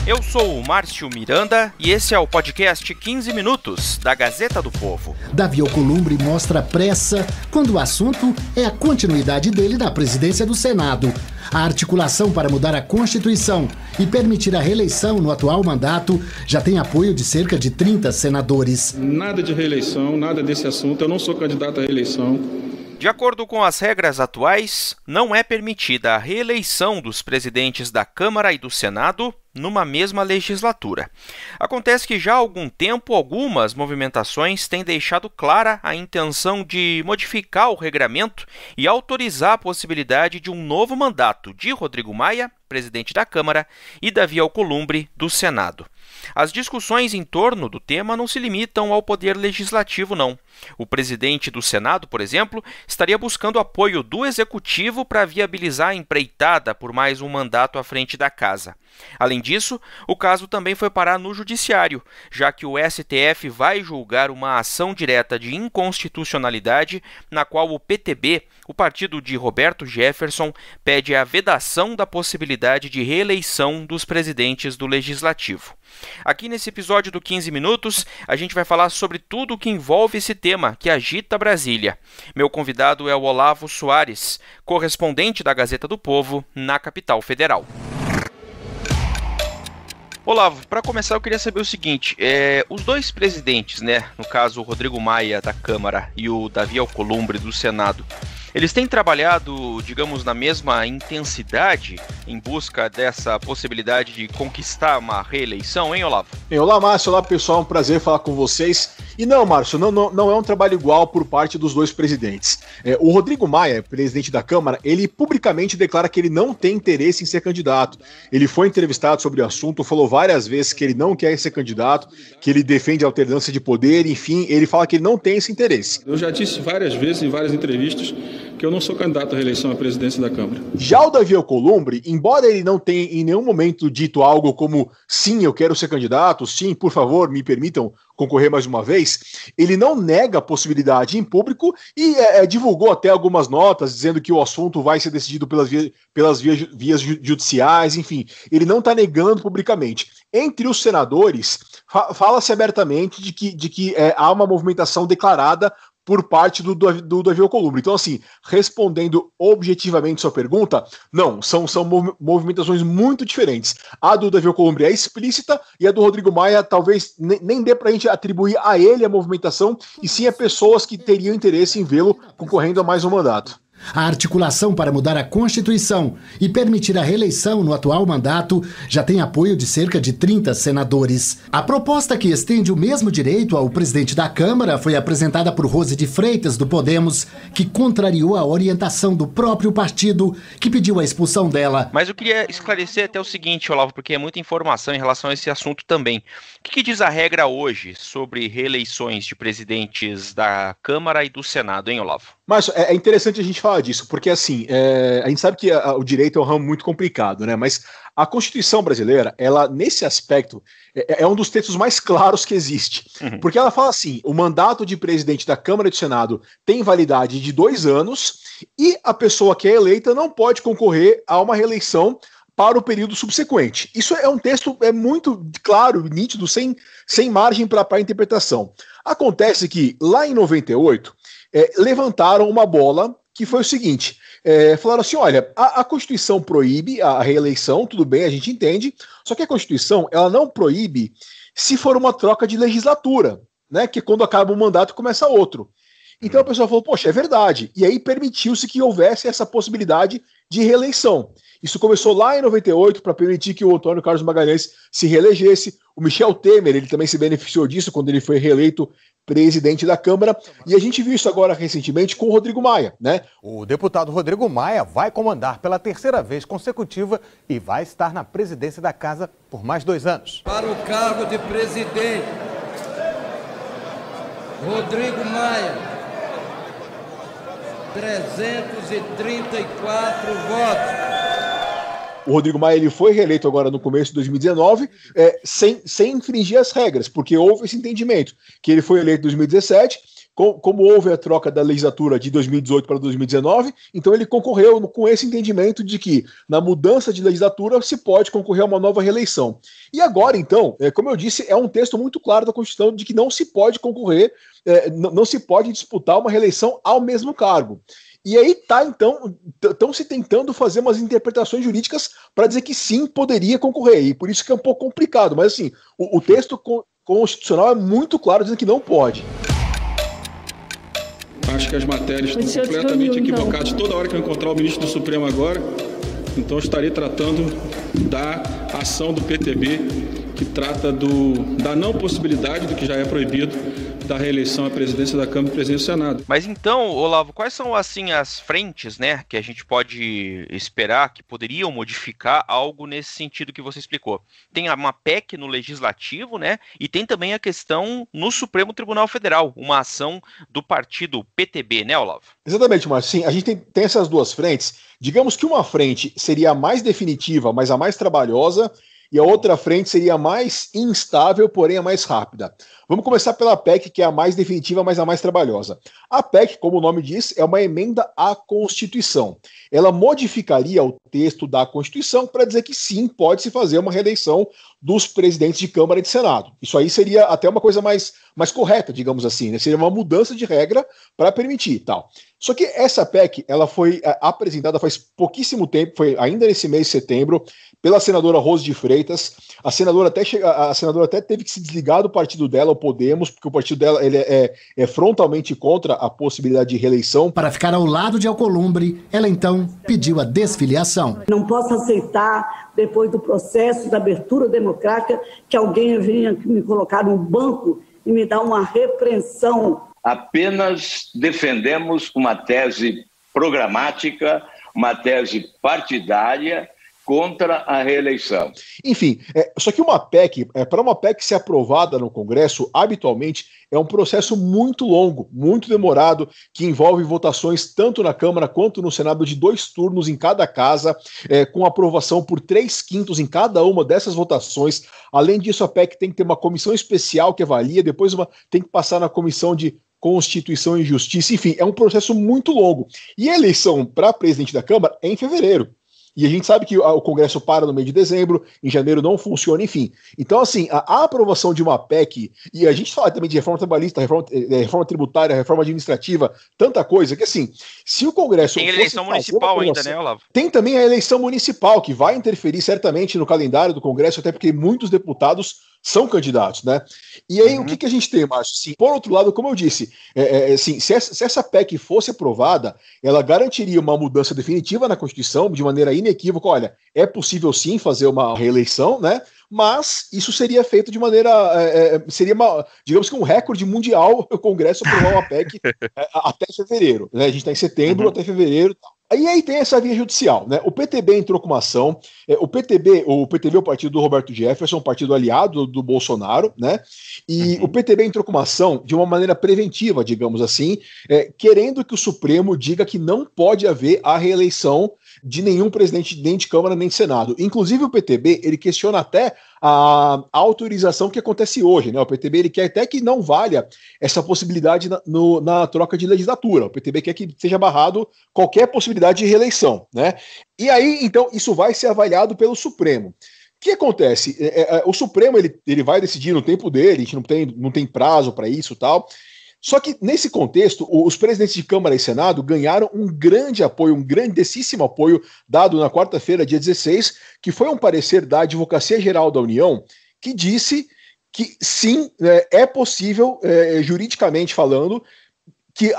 Eu sou o Márcio Miranda e esse é o podcast 15 Minutos, da Gazeta do Povo. Davi Alcolumbre mostra pressa quando o assunto é a continuidade dele na presidência do Senado. A articulação para mudar a Constituição e permitir a reeleição no atual mandato já tem apoio de cerca de 30 senadores. Nada de reeleição, nada desse assunto. Eu não sou candidato à reeleição. De acordo com as regras atuais, não é permitida a reeleição dos presidentes da Câmara e do Senado numa mesma legislatura. Acontece que já há algum tempo algumas movimentações têm deixado clara a intenção de modificar o regramento e autorizar a possibilidade de um novo mandato de Rodrigo Maia, presidente da Câmara, e Davi Alcolumbre, do Senado. As discussões em torno do tema não se limitam ao poder legislativo, não. O presidente do Senado, por exemplo, estaria buscando apoio do Executivo para viabilizar a empreitada por mais um mandato à frente da Casa. Além disso, o caso também foi parar no Judiciário, já que o STF vai julgar uma ação direta de inconstitucionalidade na qual o PTB, o partido de Roberto Jefferson, pede a vedação da possibilidade de reeleição dos presidentes do Legislativo. Aqui nesse episódio do 15 Minutos, a gente vai falar sobre tudo o que envolve esse tema que agita Brasília. Meu convidado é o Olavo Soares, correspondente da Gazeta do Povo na capital federal. Olavo, para começar eu queria saber o seguinte, os dois presidentes, no caso o Rodrigo Maia da Câmara e o Davi Alcolumbre do Senado, eles têm trabalhado, digamos, na mesma intensidade em busca dessa possibilidade de conquistar uma reeleição, hein, Olavo? Olá, Márcio. Olá, pessoal. É um prazer falar com vocês. E não, Márcio, não é um trabalho igual por parte dos dois presidentes. O Rodrigo Maia, presidente da Câmara, ele publicamente declara que ele não tem interesse em ser candidato. Ele foi entrevistado sobre o assunto, falou várias vezes que ele não quer ser candidato, que ele defende a alternância de poder, enfim, ele fala que ele não tem esse interesse. Eu já disse várias vezes em várias entrevistas que eu não sou candidato à reeleição à presidência da Câmara. Já o Davi Alcolumbre, embora ele não tenha em nenhum momento dito algo como sim, eu quero ser candidato, sim, por favor, me permitam concorrer mais uma vez, ele não nega a possibilidade em público e divulgou até algumas notas dizendo que o assunto vai ser decidido pelas vias judiciais, enfim, ele não está negando publicamente. Entre os senadores, fala-se abertamente de que há uma movimentação declarada por parte do Davi Alcolumbre. Então, assim, respondendo objetivamente sua pergunta, não, são movimentações muito diferentes. A do Davi Alcolumbre é explícita e a do Rodrigo Maia talvez nem dê pra gente atribuir a ele a movimentação, e sim a pessoas que teriam interesse em vê-lo concorrendo a mais um mandato. A articulação para mudar a Constituição e permitir a reeleição no atual mandato já tem apoio de cerca de 30 senadores. A proposta que estende o mesmo direito ao presidente da Câmara foi apresentada por Rose de Freitas, do Podemos, que contrariou a orientação do próprio partido, que pediu a expulsão dela. Mas eu queria esclarecer até o seguinte, Olavo, porque é muita informação em relação a esse assunto também. O que diz a regra hoje sobre reeleições de presidentes da Câmara e do Senado, hein, Olavo? Márcio, é interessante a gente falar disso, porque assim, a gente sabe que o direito é um ramo muito complicado, né? Mas a Constituição brasileira, ela, nesse aspecto, é um dos textos mais claros que existe. Uhum. Porque ela fala assim, o mandato de presidente da Câmara e do Senado tem validade de 2 anos e a pessoa que é eleita não pode concorrer a uma reeleição para o período subsequente. Isso é um texto muito claro, nítido, sem margem para interpretação. Acontece que, lá em 98, levantaram uma bola que foi o seguinte, falaram assim, olha, a Constituição proíbe a reeleição, tudo bem, a gente entende, só que a Constituição ela não proíbe se for uma troca de legislatura, né, que quando acaba um mandato começa outro. Então a pessoa falou, poxa, é verdade, e aí permitiu-se que houvesse essa possibilidade de reeleição. Isso começou lá em 98 para permitir que o Antônio Carlos Magalhães se reelegesse. O Michel Temer, ele também se beneficiou disso quando ele foi reeleito presidente da Câmara, e a gente viu isso agora recentemente com o Rodrigo Maia, né? O deputado Rodrigo Maia vai comandar pela 3ª vez consecutiva e vai estar na presidência da Casa por mais 2 anos. Para o cargo de presidente, Rodrigo Maia, 334 votos. O Rodrigo Maia ele foi reeleito agora no começo de 2019, sem infringir as regras, porque houve esse entendimento, que ele foi eleito em 2017, como houve a troca da legislatura de 2018 para 2019, então ele concorreu com esse entendimento de que na mudança de legislatura se pode concorrer a uma nova reeleição. E agora, então, como eu disse, é um texto muito claro da Constituição de que não se pode concorrer, não se pode disputar uma reeleição ao mesmo cargo. E aí então, estão se tentando fazer umas interpretações jurídicas para dizer que sim, poderia concorrer, e por isso que é um pouco complicado, mas assim, o texto constitucional é muito claro dizendo que não pode. Acho que as matérias estão completamente equivocadas. Toda hora que eu encontrar o ministro do Supremo agora, então estarei tratando da ação do PTB, que trata da não possibilidade do que já é proibido, da reeleição à presidência da Câmara e presidência do Senado. Mas então, Olavo, quais são assim as frentes, né, que a gente pode esperar que poderiam modificar algo nesse sentido que você explicou? Tem uma PEC no Legislativo, né, e tem também a questão no Supremo Tribunal Federal, uma ação do partido PTB, né, Olavo? Exatamente, Márcio. Sim, a gente tem essas duas frentes. Digamos que uma frente seria a mais definitiva, mas a mais trabalhosa, e a outra frente seria a mais instável, porém a mais rápida. Vamos começar pela PEC, que é a mais definitiva, mas a mais trabalhosa. A PEC, como o nome diz, é uma emenda à Constituição. Ela modificaria o texto da Constituição para dizer que sim, pode-se fazer uma reeleição dos presidentes de Câmara e de Senado. Isso aí seria até uma coisa mais correta, digamos assim, né? Seria uma mudança de regra para permitir tal. Só que essa PEC, ela foi apresentada faz pouquíssimo tempo, foi ainda nesse mês de setembro, pela senadora Rose de Freitas. A senadora até teve que se desligar do partido dela, o Podemos, porque o partido dela ele é frontalmente contra a possibilidade de reeleição. Para ficar ao lado de Alcolumbre, ela então pediu a desfiliação. Não posso aceitar, depois do processo da abertura democrática, que alguém venha me colocar num banco e me dar uma repreensão. Apenas defendemos uma tese programática, uma tese partidária contra a reeleição. Enfim, só que uma PEC, para uma PEC ser aprovada no Congresso, habitualmente é um processo muito longo, muito demorado, que envolve votações tanto na Câmara quanto no Senado de 2 turnos em cada casa, com aprovação por 3/5 em cada uma dessas votações. Além disso, a PEC tem que ter uma comissão especial que avalia, depois tem que passar na comissão de Constituição e Justiça. Enfim, é um processo muito longo. E a eleição para presidente da Câmara é em fevereiro. E a gente sabe que o Congresso para no meio de dezembro, em janeiro não funciona, enfim. Então, assim, a aprovação de uma PEC, e a gente fala também de reforma trabalhista, reforma tributária, reforma administrativa, tanta coisa, que assim, se o Congresso... Tem eleição municipal ainda, né, Olavo? Tem também a eleição municipal, que vai interferir certamente no calendário do Congresso, até porque muitos deputados são candidatos, né? E aí, o que a gente tem, Márcio? Sim, por outro lado, como eu disse, assim, se essa PEC fosse aprovada, ela garantiria uma mudança definitiva na Constituição, de maneira inequívoca. Olha, é possível sim fazer uma reeleição, né? Mas isso seria feito de maneira... digamos que um recorde mundial o Congresso aprovar uma PEC até fevereiro, né? A gente está em setembro, até fevereiro e tal. Aí tem essa via judicial, né? O PTB entrou com uma ação, o PTB é o partido do Roberto Jefferson, um partido aliado do Bolsonaro, né? E o PTB entrou com uma ação de uma maneira preventiva, digamos assim, querendo que o Supremo diga que não pode haver a reeleição de nenhum presidente, nem de Câmara, nem de Senado. Inclusive o PTB, ele questiona até a autorização que acontece hoje, né? O PTB ele quer até que não valha essa possibilidade na troca de legislatura. O PTB quer que seja barrado qualquer possibilidade de reeleição, né? E aí, então, isso vai ser avaliado pelo Supremo. O que acontece? O Supremo ele vai decidir no tempo dele, a gente não tem prazo para isso e tal. Só que, nesse contexto, os presidentes de Câmara e Senado ganharam um grande apoio, um grandíssimo apoio, dado na quarta-feira, dia 16, que foi um parecer da Advocacia Geral da União, que disse que, sim, é possível, juridicamente falando, que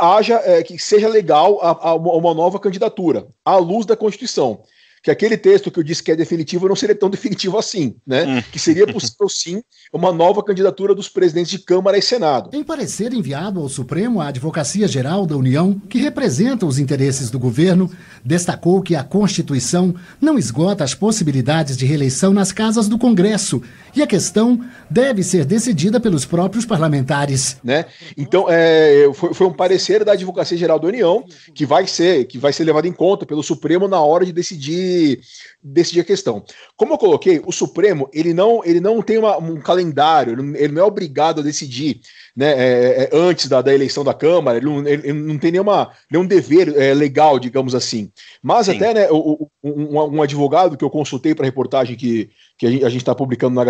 seja legal uma nova candidatura, à luz da Constituição. Que aquele texto que eu disse que é definitivo não seria tão definitivo assim, né? Que seria possível, sim, uma nova candidatura dos presidentes de Câmara e Senado. Em parecer enviado ao Supremo, a Advocacia Geral da União, que representa os interesses do governo, destacou que a Constituição não esgota as possibilidades de reeleição nas casas do Congresso e a questão deve ser decidida pelos próprios parlamentares. Né? Então, foi um parecer da Advocacia Geral da União que vai ser levado em conta pelo Supremo na hora de decidir decidir a questão. Como eu coloquei, o Supremo ele não tem um calendário, ele não é obrigado a decidir, né, antes da eleição da Câmara, ele não tem nenhum dever legal, digamos assim. Mas sim, até, né, um advogado que eu consultei para a reportagem que a gente está publicando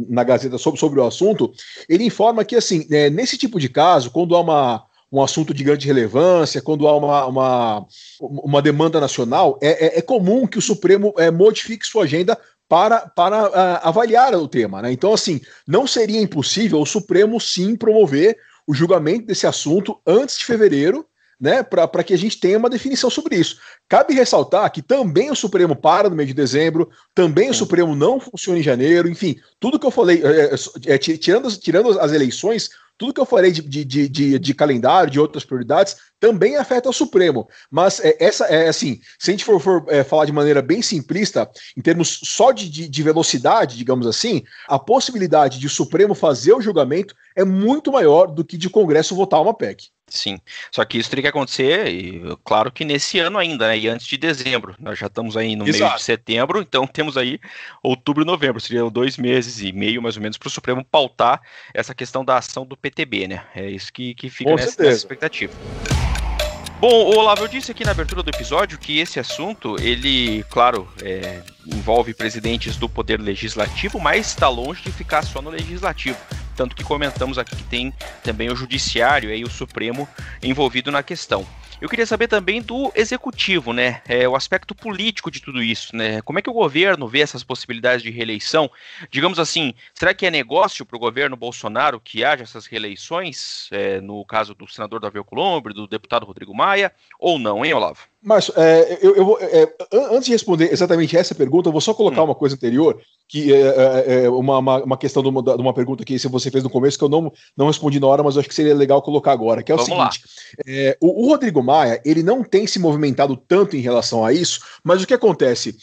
na Gazeta sobre o assunto, ele informa que, assim, nesse tipo de caso, quando há um assunto de grande relevância, quando há uma demanda nacional, é comum que o Supremo modifique sua agenda para avaliar o tema, né? Então, assim, não seria impossível o Supremo, sim, promover o julgamento desse assunto antes de fevereiro, né, para que a gente tenha uma definição sobre isso. Cabe ressaltar que também o Supremo para no mês de dezembro, também o Supremo não funciona em janeiro, enfim, tudo que eu falei, tirando as eleições, tudo que eu falei de calendário, de outras prioridades, também afeta o Supremo. Mas assim, se a gente for falar de maneira bem simplista, em termos só de velocidade, digamos assim, a possibilidade de o Supremo fazer o julgamento é muito maior do que de o Congresso votar uma PEC. Sim, só que isso teria que acontecer, e claro que nesse ano ainda, né, e antes de dezembro. Nós já estamos aí no mês de setembro, então temos aí outubro e novembro, seriam 2 meses e meio mais ou menos para o Supremo pautar essa questão da ação do PTB, né, é isso que fica nessa expectativa. Bom, Olavo, eu disse aqui na abertura do episódio que esse assunto, ele, claro, envolve presidentes do Poder Legislativo, mas está longe de ficar só no Legislativo. Tanto que comentamos aqui que tem também o Judiciário e o Supremo envolvido na questão. Eu queria saber também do Executivo, né? O aspecto político de tudo isso, né? Como é que o governo vê essas possibilidades de reeleição? Digamos assim, será que é negócio para o governo Bolsonaro que haja essas reeleições, no caso do senador Davi Alcolumbre, do deputado Rodrigo Maia, ou não, hein, Olavo? Márcio, eu vou, antes de responder exatamente essa pergunta, eu vou só colocar uma coisa anterior, que uma questão de uma pergunta que você fez no começo, que eu não respondi na hora, mas eu acho que seria legal colocar agora, que é o seguinte, o Rodrigo Maia, ele não tem se movimentado tanto em relação a isso, mas o que acontece?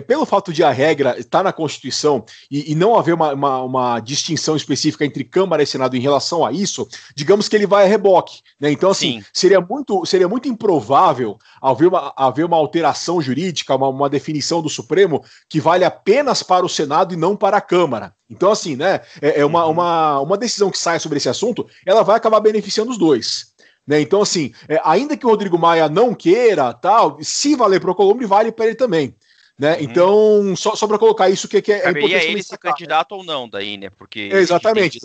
Pelo fato de a regra estar na Constituição e não haver uma distinção específica entre Câmara e Senado em relação a isso, digamos que ele vai a reboque, né? Então, assim, seria muito improvável haver uma alteração jurídica, uma definição do Supremo que vale apenas para o Senado e não para a Câmara. Então, assim, né, uma decisão que sai sobre esse assunto, ela vai acabar beneficiando os dois. Né? Então, assim, ainda que o Rodrigo Maia não queira, tal, se valer para o Alcolumbre, vale para ele também. Né? Então, só para colocar isso que é importante. E ele ser candidato ou não daí, né? Porque exatamente.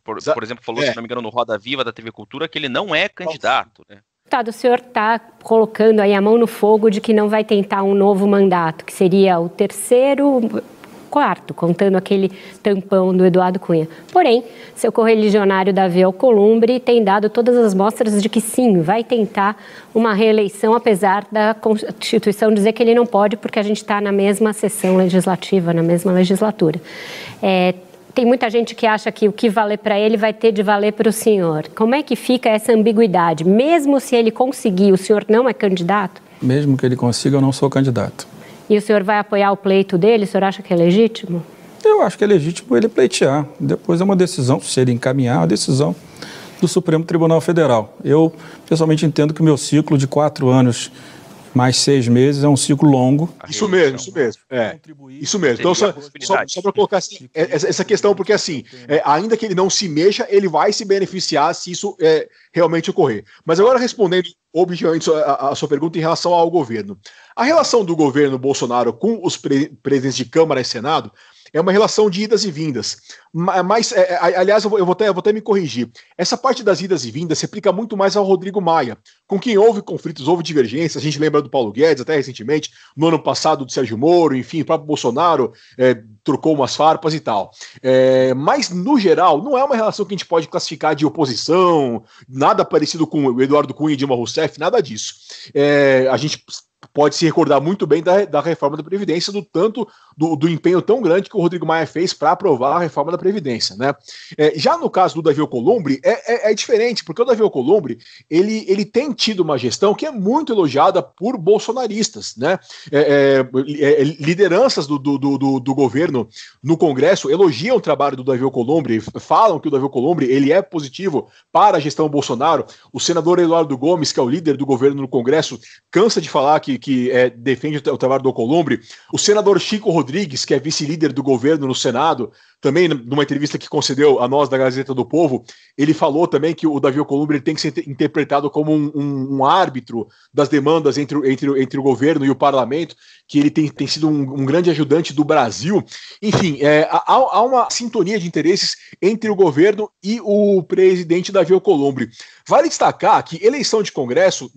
Por exemplo, falou, se não me engano, no Roda Viva da TV Cultura, que ele não é candidato, né? O senhor está colocando aí a mão no fogo de que não vai tentar um novo mandato, que seria o quarto, contando aquele tampão do Eduardo Cunha. Porém, seu correligionário Davi Alcolumbre tem dado todas as mostras de que sim, vai tentar uma reeleição, apesar da Constituição dizer que ele não pode, porque a gente está na mesma sessão legislativa, na mesma legislatura. Tem muita gente que acha que o que valer para ele vai ter de valer para o senhor. Como é que fica essa ambiguidade? Mesmo se ele conseguir, o senhor não é candidato? Mesmo que ele consiga, eu não sou candidato. E o senhor vai apoiar o pleito dele? O senhor acha que é legítimo? Eu acho que é legítimo ele pleitear. Depois é uma decisão, se ele encaminhar, uma decisão do Supremo Tribunal Federal. Eu, pessoalmente, entendo que o meu ciclo de 4 anos mais 6 meses é um ciclo longo. Isso mesmo. Isso mesmo. Então, só para colocar assim, essa questão, porque assim, ainda que ele não se mexa, ele vai se beneficiar se isso realmente ocorrer. Mas agora, respondendo objetivamente a sua pergunta em relação ao governo. A relação do governo Bolsonaro com os presidentes de Câmara e Senado é uma relação de idas e vindas. Mas, aliás, eu vou até me corrigir. Essa parte das idas e vindas se aplica muito mais ao Rodrigo Maia, com quem houve conflitos, houve divergências. A gente lembra do Paulo Guedes, até recentemente, no ano passado do Sérgio Moro, enfim, o próprio Bolsonaro trocou umas farpas e tal. Mas, no geral, não é uma relação que a gente pode classificar de oposição, nada parecido com o Eduardo Cunha e Dilma Rousseff, nada disso. A gente pode se recordar muito bem da reforma da Previdência, do empenho tão grande que o Rodrigo Maia fez para aprovar a reforma da Previdência, né? Já no caso do Davi Alcolumbre, é diferente, porque o Davi Alcolumbre, ele tem tido uma gestão que é muito elogiada por bolsonaristas, né? Lideranças do governo no Congresso elogiam o trabalho do Davi Alcolumbre, falam que o Davi Alcolumbre ele é positivo para a gestão Bolsonaro. O senador Eduardo Gomes, que é o líder do governo no Congresso, cansa de falar que que defende o trabalho do Alcolumbre, o senador Chico Rodrigues, que é vice-líder do governo no Senado, também numa entrevista que concedeu a nós da Gazeta do Povo, ele falou também que o Davi Alcolumbre tem que ser interpretado como um árbitro das demandas entre o governo e o parlamento, que ele tem sido um grande ajudante do Brasil. Enfim, há uma sintonia de interesses entre o governo e o presidente Davi Alcolumbre. Vale destacar que eleição de Congresso,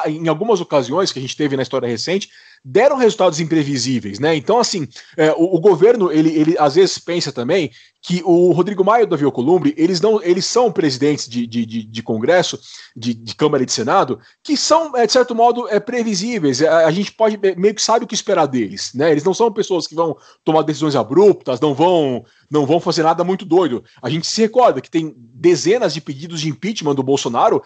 em algumas ocasiões que a gente teve na história recente, deram resultados imprevisíveis, né? Então, assim, o governo, ele às vezes pensa também que o Rodrigo Maia e o Davi Alcolumbre, eles são presidentes de Congresso, de Câmara e de Senado, que são, de certo modo, previsíveis. A gente meio que sabe o que esperar deles, né? Eles não são pessoas que vão tomar decisões abruptas, não vão fazer nada muito doido. A gente se recorda que tem dezenas de pedidos de impeachment do Bolsonaro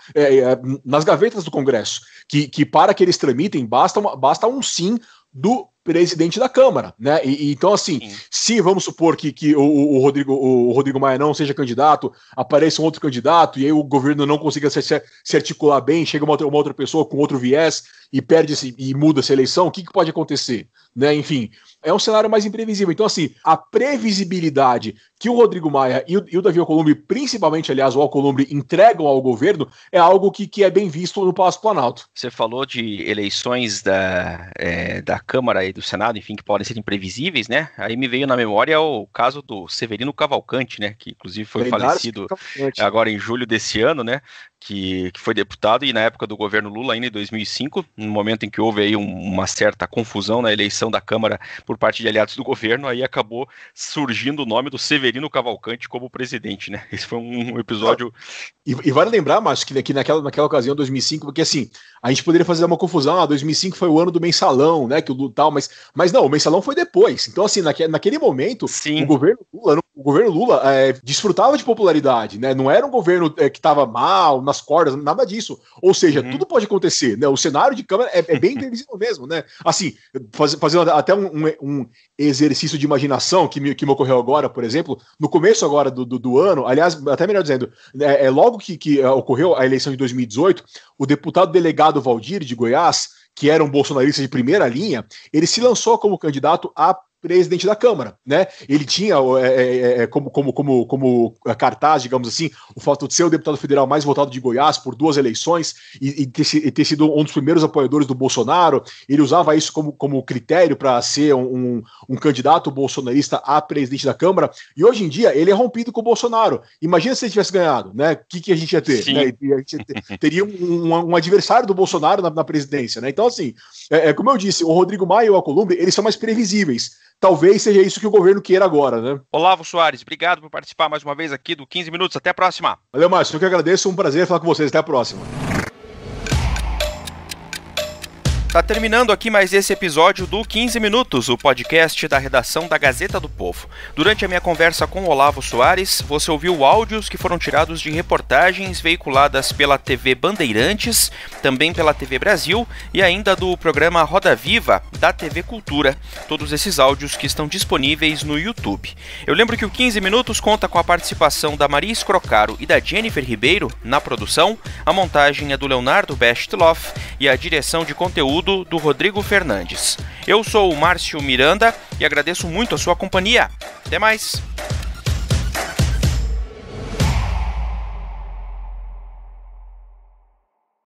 nas gavetas do Congresso, que para que eles tramitem, basta um sim do presidente da Câmara, né? Então, assim, se vamos supor que o Rodrigo Maia não seja candidato, apareça um outro candidato e aí o governo não consiga se articular bem, chega uma outra pessoa com outro viés e muda essa eleição, o que pode acontecer? Né? Enfim, é um cenário mais imprevisível. Então, assim, a previsibilidade que o Rodrigo Maia e o Davi Alcolumbre, principalmente, aliás, o Alcolumbre, entregam ao governo, é algo que é bem visto no Palácio Planalto. Você falou de eleições da Câmara e do Senado, enfim, que podem ser imprevisíveis, né? Aí me veio na memória o caso do Severino Cavalcante, né? Que inclusive foi falecido agora em julho desse ano, né? Que foi deputado e na época do governo Lula, ainda em 2005, no momento em que houve aí uma certa confusão na eleição da Câmara por parte de aliados do governo, aí acabou surgindo o nome do Severino Cavalcante como presidente, né? Esse foi um episódio... E vale lembrar, Márcio, que naquela ocasião, 2005, porque assim, a gente poderia fazer uma confusão, 2005 foi o ano do mensalão, né, que o Lula tal, mas não, o mensalão foi depois. Então, assim, naquele momento, o governo Lula desfrutava de popularidade, né? Não era um governo que estava mal, nas cordas, nada disso. Ou seja, tudo pode acontecer, né? O cenário de Câmara é bem imprevisível mesmo, né? Assim, fazendo até um exercício de imaginação que me ocorreu agora, por exemplo, no começo agora do ano, aliás, até melhor dizendo, logo que ocorreu a eleição de 2018, o deputado delegado Valdir, de Goiás, que era um bolsonarista de primeira linha, ele se lançou como candidato a presidente da Câmara, né? Ele tinha como cartaz, digamos assim, o fato de ser o deputado federal mais votado de Goiás por 2 eleições e ter sido um dos primeiros apoiadores do Bolsonaro. Ele usava isso como critério para ser um candidato bolsonarista a presidente da Câmara, e hoje em dia ele é rompido com o Bolsonaro. Imagina se ele tivesse ganhado, né? O que a gente ia ter? Né? A gente teria um adversário do Bolsonaro na presidência, né? Então, assim, como eu disse, o Rodrigo Maia e o Alcolumbre, eles são mais previsíveis. Talvez seja isso que o governo queira agora, né? Olavo Soares, obrigado por participar mais uma vez aqui do 15 Minutos. Até a próxima. Valeu, Márcio. Eu que agradeço. Um prazer falar com vocês. Até a próxima. Tá terminando aqui mais esse episódio do 15 Minutos, o podcast da redação da Gazeta do Povo. Durante a minha conversa com Olavo Soares, você ouviu áudios que foram tirados de reportagens veiculadas pela TV Bandeirantes, também pela TV Brasil e ainda do programa Roda Viva da TV Cultura. Todos esses áudios que estão disponíveis no YouTube. Eu lembro que o 15 Minutos conta com a participação da Maria Escrocaro e da Jennifer Ribeiro na produção, a montagem é do Leonardo Bestloff e a direção de conteúdo do Rodrigo Fernandes. Eu sou o Márcio Miranda e agradeço muito a sua companhia. Até mais!